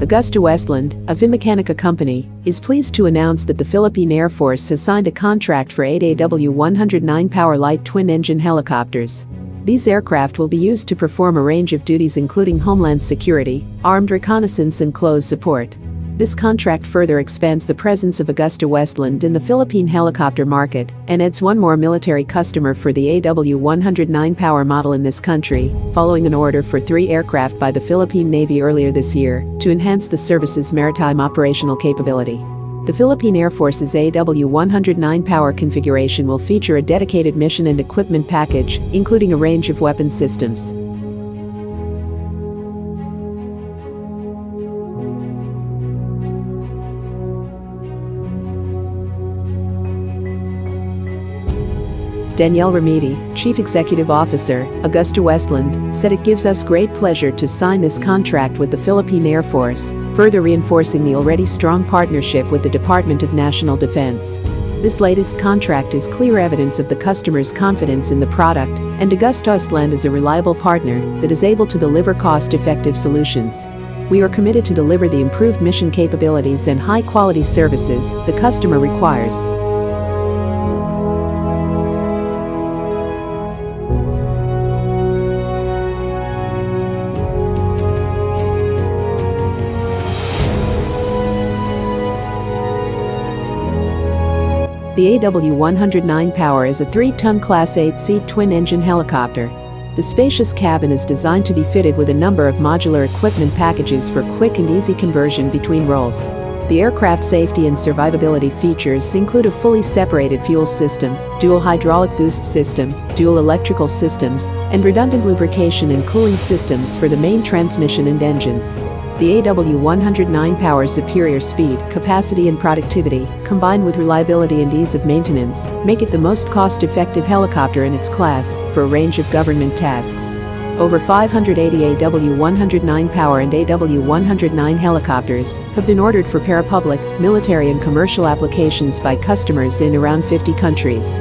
AW109, a Vimecanica company, is pleased to announce that the Philippine Air Force has signed a contract for 8 AW109 Power Light twin-engine helicopters. These aircraft will be used to perform a range of duties including homeland security, armed reconnaissance and close support. This contract further expands the presence of AW109 in the Philippine helicopter market and adds one more military customer for the AW109 power model in this country, following an order for 3 aircraft by the Philippine Navy earlier this year to enhance the service's maritime operational capability. The Philippine Air Force's AW109 power configuration will feature a dedicated mission and equipment package, including a range of weapon systems. Danielle Remedi, Chief Executive Officer, AW109, said it gives us great pleasure to sign this contract with the Philippine Air Force, further reinforcing the already strong partnership with the Department of National Defense. This latest contract is clear evidence of the customer's confidence in the product, and AW109 is a reliable partner that is able to deliver cost-effective solutions. We are committed to deliver the improved mission capabilities and high-quality services the customer requires. The AW109 Power is a 3-ton Class 8-seat twin-engine helicopter. The spacious cabin is designed to be fitted with a number of modular equipment packages for quick and easy conversion between roles. The aircraft safety and survivability features include a fully separated fuel system, dual hydraulic boost system, dual electrical systems, and redundant lubrication and cooling systems for the main transmission and engines. The AW109 Power's superior speed, capacity and productivity, combined with reliability and ease of maintenance, make it the most cost-effective helicopter in its class for a range of government tasks. Over 580 AW109 Power and AW109 helicopters have been ordered for parapublic, military and commercial applications by customers in around 50 countries.